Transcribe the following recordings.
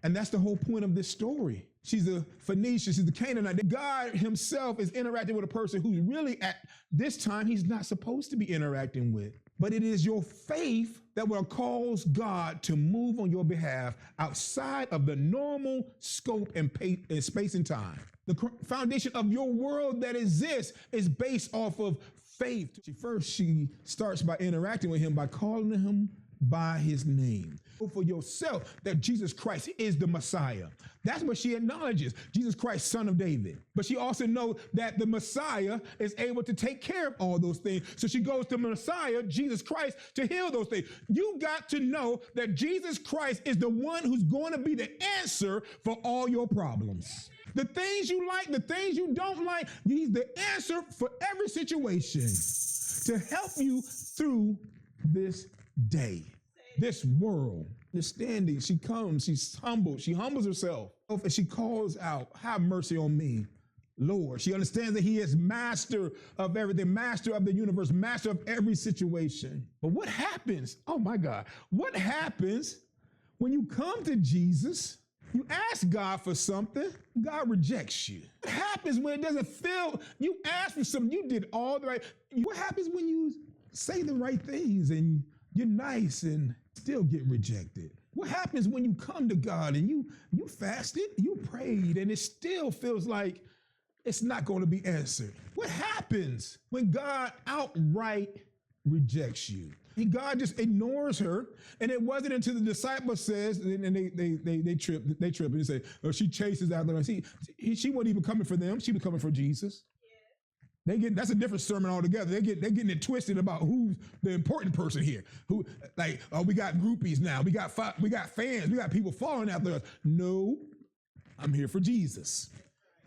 And that's the whole point of this story. She's a Phoenician, she's a Canaanite. God himself is interacting with a person who's really at this time he's not supposed to be interacting with. But it is your faith that will cause God to move on your behalf outside of the normal scope and space and time. The foundation of your world that exists is based off of faith. She starts by interacting with him, by calling him by his name. For yourself that Jesus Christ is the Messiah. That's what she acknowledges. Jesus Christ, son of David. But she also knows that the Messiah is able to take care of all those things. So she goes to Messiah, Jesus Christ, to heal those things. You got to know that Jesus Christ is the one who's going to be the answer for all your problems. The things you like, the things you don't like, he's the answer for every situation to help you through this day. This world, understanding, she comes, she's humble, she humbles herself, and she calls out, have mercy on me, Lord. She understands that he is master of everything, master of the universe, master of every situation. But what happens? Oh my God. What happens when you come to Jesus, you ask God for something, God rejects you? What happens when it doesn't feel, you ask for something, you did all the right, what happens when you say the right things and you're nice and still get rejected? What happens when you come to God and you fasted, you prayed, and it still feels like it's not going to be answered? What happens when God outright rejects you? God just ignores her, and it wasn't until the disciples says, and they trip, and they say, oh, she chases after her. She wasn't even coming for them; she was coming for Jesus. That's a different sermon altogether. They're getting it twisted about who's the important person here. Who, like, oh, we got groupies now. We got fans. We got people following after us. No, I'm here for Jesus.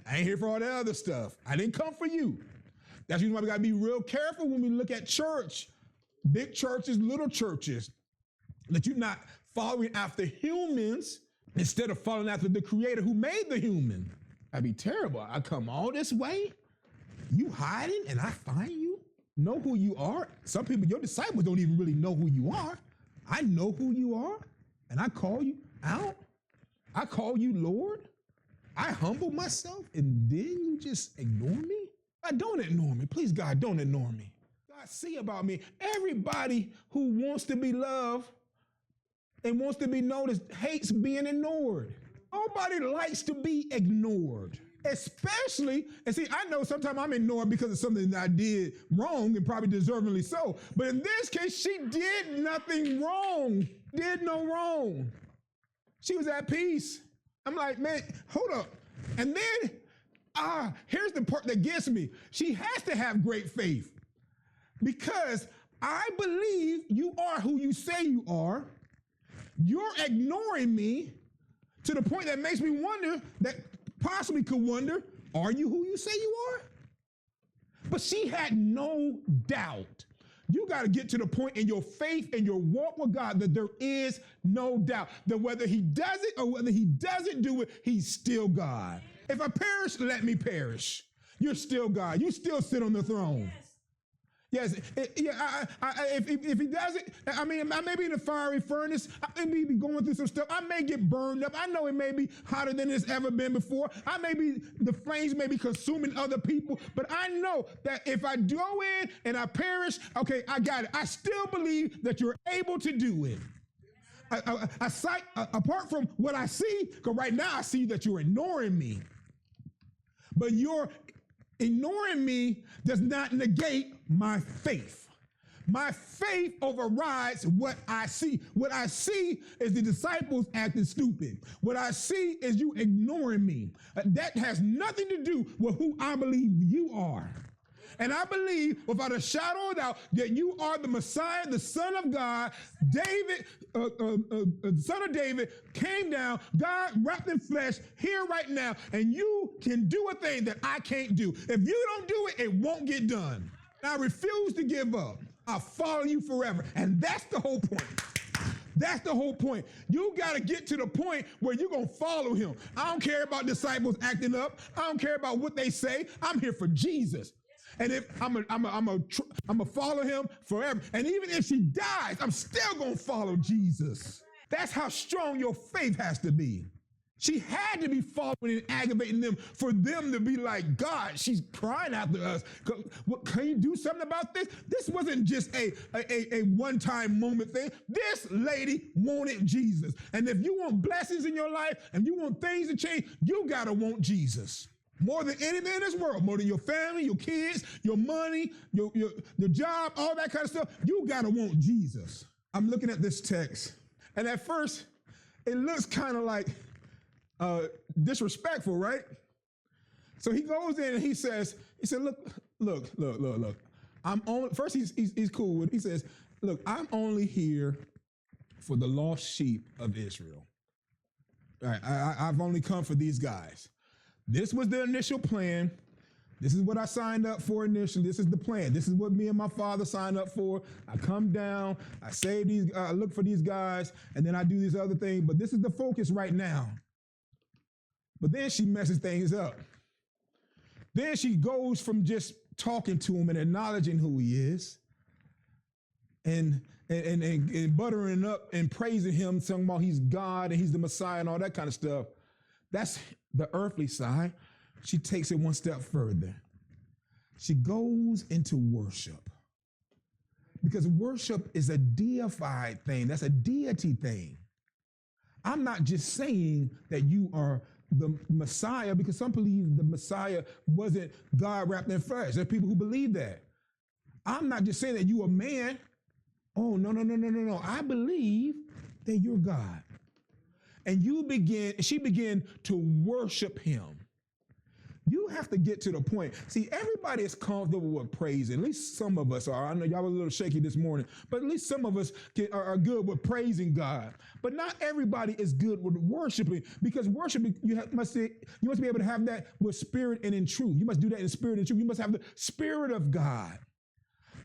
I ain't here for all that other stuff. I didn't come for you. That's the reason why we got to be real careful when we look at church, big churches, little churches, that you're not following after humans instead of following after the Creator who made the human. That'd be terrible. I come all this way. You hiding and I find you? Know who you are? Some people, your disciples don't even really know who you are. I know who you are, and I call you out. I call you Lord. I humble myself, and then you just ignore me? God, don't ignore me. Please, God, don't ignore me. God, see about me. Everybody who wants to be loved and wants to be noticed hates being ignored. Nobody likes to be ignored. Especially, and see, I know sometimes I'm ignored because of something that I did wrong and probably deservingly so. But in this case, she did nothing wrong, did no wrong. She was at peace. I'm like, man, hold up. And then, here's the part that gets me. She has to have great faith because I believe you are who you say you are. You're ignoring me to the point that makes me wonder that possibly could wonder, are you who you say you are? But she had no doubt. You got to get to the point in your faith and your walk with God that there is no doubt that whether he does it or whether he doesn't do it, he's still God. If I perish, let me perish. You're still God. You still sit on the throne. Yes, if he does it, I mean, I may be in a fiery furnace. I may be going through some stuff. I may get burned up. I know it may be hotter than it's ever been before. The flames may be consuming other people. But I know that if I go in and I perish, okay, I got it. I still believe that you're able to do it. Apart from what I see, because right now I see that you're ignoring me. But you're ignoring me does not negate my faith. My faith overrides what I see. What I see is the disciples acting stupid. What I see is you ignoring me. That has nothing to do with who I believe you are. And I believe without a shadow of doubt that you are the Messiah, the Son of God. David, Son of David, came down, God wrapped in flesh here right now, and you can do a thing that I can't do. If you don't do it, it won't get done. I refuse to give up. I'll follow you forever. And that's the whole point. That's the whole point. You got to get to the point where you're going to follow him. I don't care about disciples acting up. I don't care about what they say. I'm here for Jesus. And if I'm a follow him forever. And even if she dies, I'm still going to follow Jesus. That's how strong your faith has to be. She had to be following and aggravating them for them to be like, God, she's crying after us. Can you do something about this? This wasn't just a one-time moment thing. This lady wanted Jesus. And if you want blessings in your life and you want things to change, you got to want Jesus. More than anything in this world, more than your family, your kids, your money, your job, all that kind of stuff, you got to want Jesus. I'm looking at this text, and at first, it looks kind of like disrespectful, right? So he goes in and he said, look. I'm only, first he's cool with it. He says, look, I'm only here for the lost sheep of Israel. All right, I've only come for these guys. This was the initial plan. This is what I signed up for initially. This is the plan. This is what me and my father signed up for. I come down, I save these, I look for these guys, and then I do these other things. But this is the focus right now. But then she messes things up. Then she goes from just talking to him and acknowledging who he is and buttering up and praising him, talking about he's God and he's the Messiah and all that kind of stuff. That's the earthly side. She takes it one step further. She goes into worship. Because worship is a deified thing. That's a deity thing. I'm not just saying that you are the Messiah, because some believe the Messiah wasn't God wrapped in flesh. There are people who believe that. I'm not just saying that you are man. Oh, no. I believe that you're God. And she began to worship him. You have to get to the point. See, everybody is comfortable with praising. At least some of us are. I know y'all were a little shaky this morning, but at least some of us are good with praising God. But not everybody is good with worshiping, because worshiping, you must be able to have that with spirit and in truth. You must do that in spirit and truth. You must have the Spirit of God.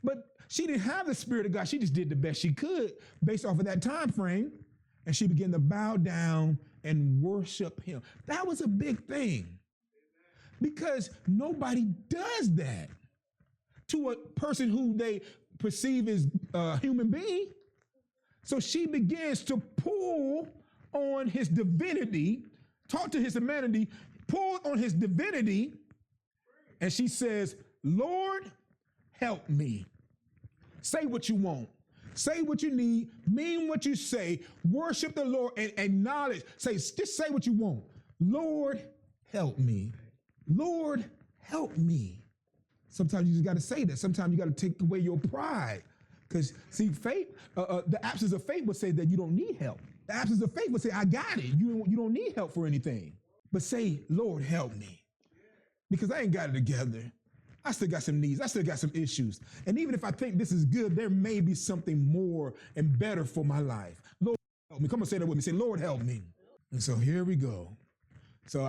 But she didn't have the Spirit of God. She just did the best she could based off of that time frame. And she began to bow down and worship him. That was a big thing. Because nobody does that to a person who they perceive as a human being. So she begins to pull on his divinity, talk to his humanity, pull on his divinity, and she says, Lord, help me. Say what you want. Say what you need, mean what you say, worship the Lord and acknowledge. Just say what you want. Lord, help me. Lord, help me. Sometimes you just got to say that. Sometimes you got to take away your pride. Because, see, faith, the absence of faith would say that you don't need help. The absence of faith would say, I got it. You don't need help for anything. But say, Lord, help me. Because I ain't got it together. I still got some needs. I still got some issues. And even if I think this is good, there may be something more and better for my life. Lord, help me. Come on, say that with me. Say, Lord, help me. And so here we go. So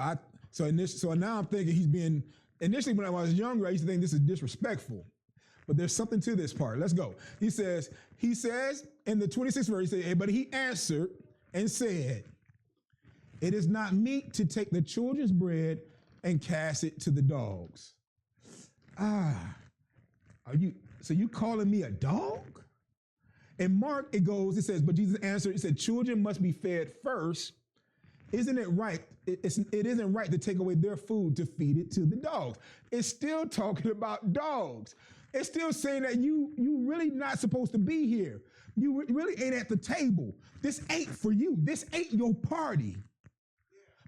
now I'm thinking he's being, initially when I was younger, I used to think this is disrespectful. But there's something to this part. Let's go. He says in the 26th verse, he said, but he answered and said, it is not meet to take the children's bread and cast it to the dogs. So you calling me a dog? In Mark, it says, but Jesus answered, he said, children must be fed first. Isn't it right? It isn't right to take away their food to feed it to the dogs. It's still talking about dogs. It's still saying that you really not supposed to be here. You really ain't at the table. This ain't for you. This ain't your party.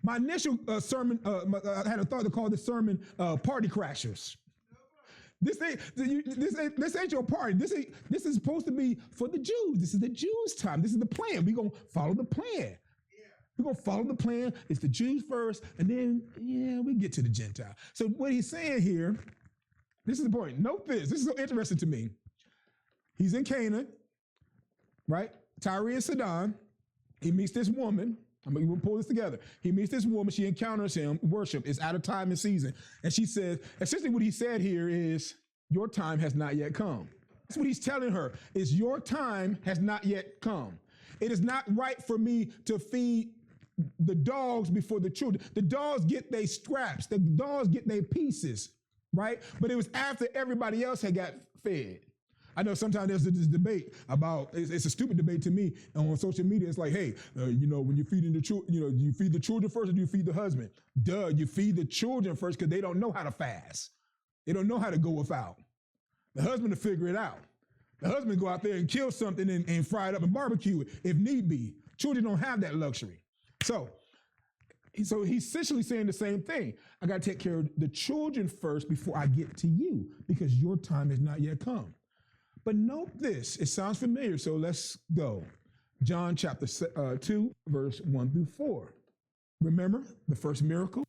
My initial sermon, I had a thought to call this sermon Party Crashers. This ain't your party. This is supposed to be for the Jews. This is the Jews' time. This is the plan. We're going to follow the plan. We're going to follow the plan. It's the Jews first, and then, we get to the Gentile. So what he's saying here, this is the point. Note this. This is so interesting to me. He's in Canaan, right? Tyre and Sidon. He meets this woman. We'll pull this together. He meets this woman. She encounters him. Worship. It's out of time and season. And she says, essentially what he said here is, your time has not yet come. That's what he's telling her, is your time has not yet come. It is not right for me to feed the dogs before the children. The dogs get their scraps. The dogs get their pieces, right? But it was after everybody else had got fed. I know sometimes there's this debate about, it's a stupid debate to me on social media. It's like, hey, when you're feeding the children, do you feed the children first or do you feed the husband? Duh, you feed the children first because they don't know how to fast. They don't know how to go without. The husband will figure it out. The husband go out there and kill something and fry it up and barbecue it if need be. Children don't have that luxury. So he's essentially saying the same thing. I got to take care of the children first before I get to you because your time has not yet come. But note this, it sounds familiar, so let's go. John chapter 2, verse 1 through 4. Remember the first miracle?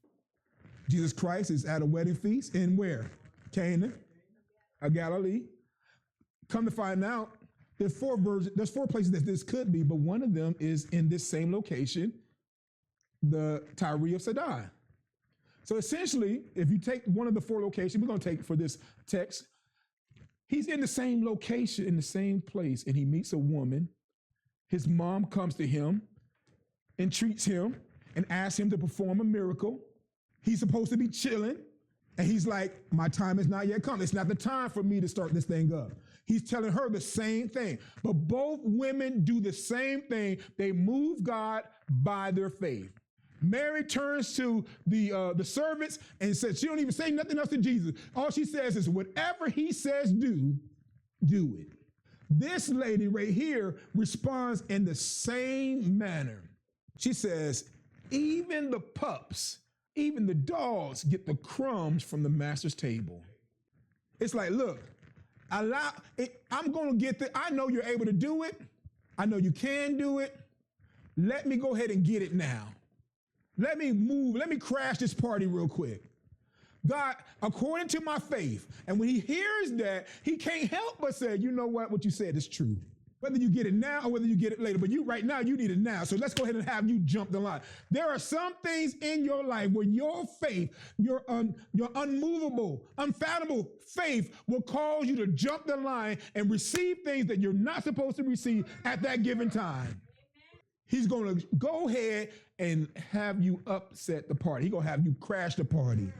Jesus Christ is at a wedding feast in where? Cana, Galilee. Come to find out, there's four places that this could be, but one of them is in this same location, the Tyre of Sidon. So essentially, if you take one of the four locations, we're going to take for this text, he's in the same location, in the same place, and he meets a woman. His mom comes to him, entreats him, and asks him to perform a miracle. He's supposed to be chilling, and he's like, my time has not yet come. It's not the time for me to start this thing up. He's telling her the same thing. But both women do the same thing. They move God by their faith. Mary turns to the servants and says, she don't even say nothing else to Jesus. All she says is, whatever he says do it. This lady right here responds in the same manner. She says, even the pups, even the dogs get the crumbs from the master's table. It's like, look, I'm going to get the, I know you're able to do it. I know you can do it. Let me go ahead and get it now. Let me move. Let me crash this party real quick. God, according to my faith. And when he hears that, he can't help but say, you know what you said is true. Whether you get it now or whether you get it later, but right now you need it now. So let's go ahead and have you jump the line. There are some things in your life where your faith, your unmovable, unfathomable faith will cause you to jump the line and receive things that you're not supposed to receive at that given time. He's going to go ahead and have you upset the party. He's going to have you crash the party.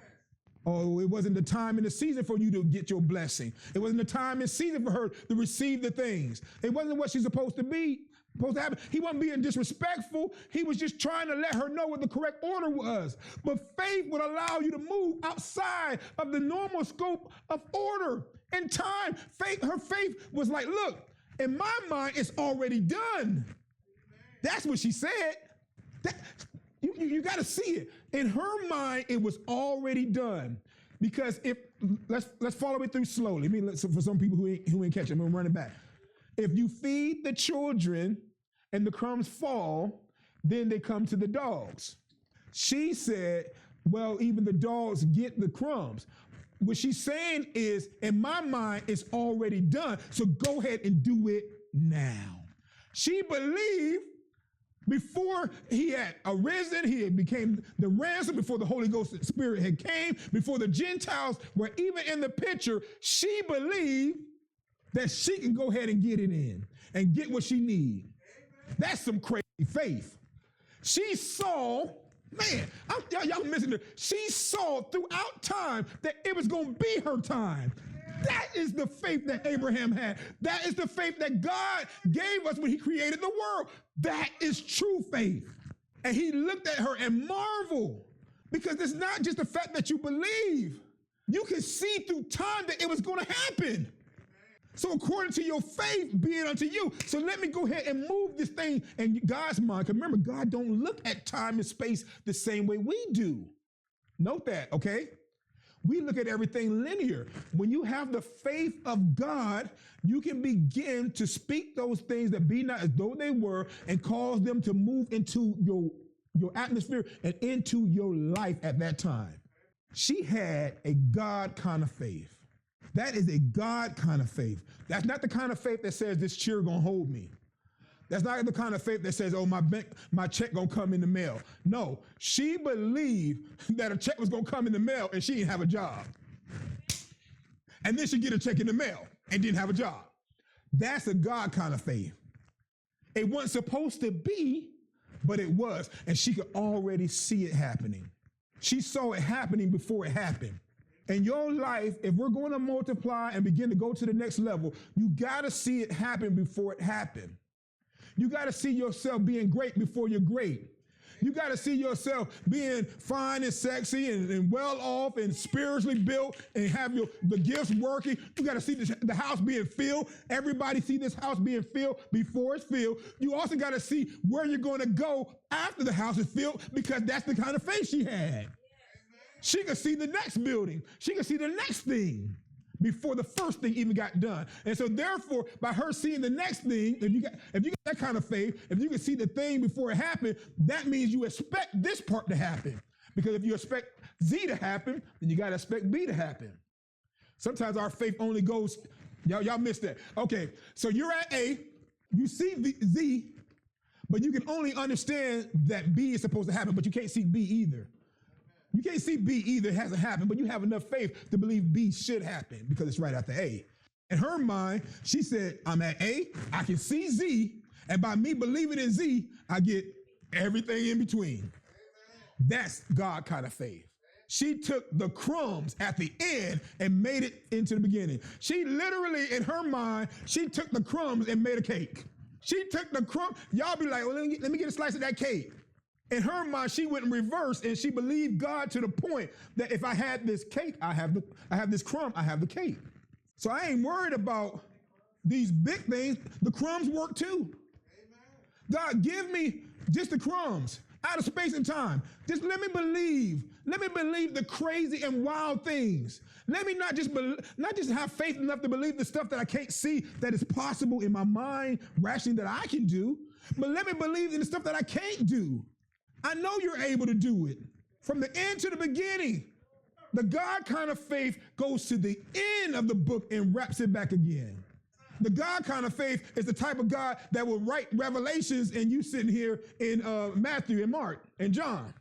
Oh, it wasn't the time and the season for you to get your blessing. It wasn't the time and season for her to receive the things. It wasn't what she's supposed to happen. He wasn't being disrespectful. He was just trying to let her know what the correct order was. But faith would allow you to move outside of the normal scope of order and time. Her faith was like, look, in my mind, it's already done. That's what she said. You got to see it. In her mind, it was already done. Because let's follow it through slowly. For some people who ain't catching, I'm gonna run it back. If you feed the children and the crumbs fall, then they come to the dogs. She said, well, even the dogs get the crumbs. What she's saying is, in my mind, it's already done. So go ahead and do it now. She believed before he had arisen, he had became the ransom, before the Holy Ghost Spirit had came, before the Gentiles were even in the picture, she believed that she can go ahead and get it in and get what she needs. That's some crazy faith. She saw, y'all missing it. She saw throughout time that it was going to be her time. That is the faith that Abraham had. That is the faith that God gave us when he created the world. That is true faith. And he looked at her and marveled, because it's not just the fact that you believe. You can see through time that it was going to happen. So according to your faith, be it unto you. So let me go ahead and move this thing in God's mind. Because remember, God don't look at time and space the same way we do. Note that, okay? We look at everything linear. When you have the faith of God, you can begin to speak those things that be not as though they were and cause them to move into your atmosphere and into your life at that time. She had a God kind of faith. That is a God kind of faith. That's not the kind of faith that says this chair gonna hold me. That's not the kind of faith that says, oh, my check gonna come in the mail. No, she believed that a check was gonna come in the mail and she didn't have a job. And then she get a check in the mail and didn't have a job. That's a God kind of faith. It wasn't supposed to be, but it was. And she could already see it happening. She saw it happening before it happened. In your life, if we're going to multiply and begin to go to the next level, you got to see it happen before it happened. You got to see yourself being great before you're great. You got to see yourself being fine and sexy and well off and spiritually built and have the gifts working. You got to see the house being filled. Everybody see this house being filled before it's filled. You also got to see where you're going to go after the house is filled, because that's the kind of faith she had. She could see the next building. She could see the next thing before the first thing even got done. And so therefore, by her seeing the next thing, if you got that kind of faith, if you can see the thing before it happened, that means you expect this part to happen. Because if you expect Z to happen, then you got to expect B to happen. Sometimes our faith only goes, y'all missed that. Okay, so you're at A, you see Z, but you can only understand that B is supposed to happen, but you can't see B either. You can't see B either, it hasn't happened, but you have enough faith to believe B should happen because it's right after A. In her mind, she said, I'm at A, I can see Z, and by me believing in Z, I get everything in between. That's God kind of faith. She took the crumbs at the end and made it into the beginning. She literally, in her mind, she took the crumbs and made a cake. She took the crumbs. Y'all be like, well, let me get a slice of that cake. In her mind, she went in reverse and she believed God to the point that if I had this cake, I have this crumb, I have the cake. So I ain't worried about these big things. The crumbs work too. God, give me just the crumbs out of space and time. Just let me believe the crazy and wild things. Let me not just have faith enough to believe the stuff that I can't see that is possible in my mind, rationally that I can do, but let me believe in the stuff that I can't do. I know you're able to do it. From the end to the beginning, the God kind of faith goes to the end of the book and wraps it back again. The God kind of faith is the type of God that will write Revelations and you sitting here in Matthew and Mark and John.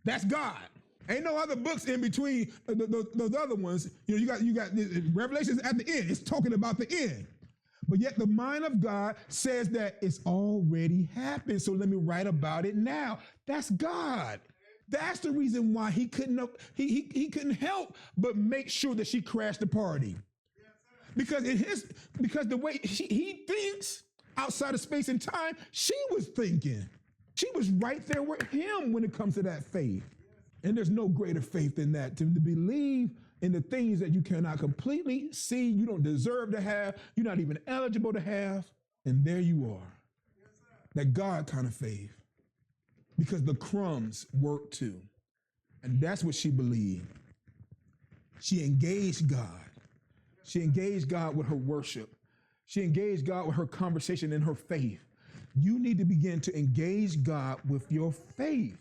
That's God. Ain't no other books in between those other ones. You got Revelations at the end. It's talking about the end. But yet the mind of God says that it's already happened. So let me write about it now. That's God. That's the reason why he couldn't help but make sure that she crashed the party. Because the way he thinks outside of space and time, she was thinking. She was right there with him when it comes to that faith. And there's no greater faith than that, to believe in the things that you cannot completely see, you don't deserve to have, you're not even eligible to have, and there you are. That God kind of faith. Because the crumbs work too. And that's what she believed. She engaged God. She engaged God with her worship. She engaged God with her conversation and her faith. You need to begin to engage God with your faith.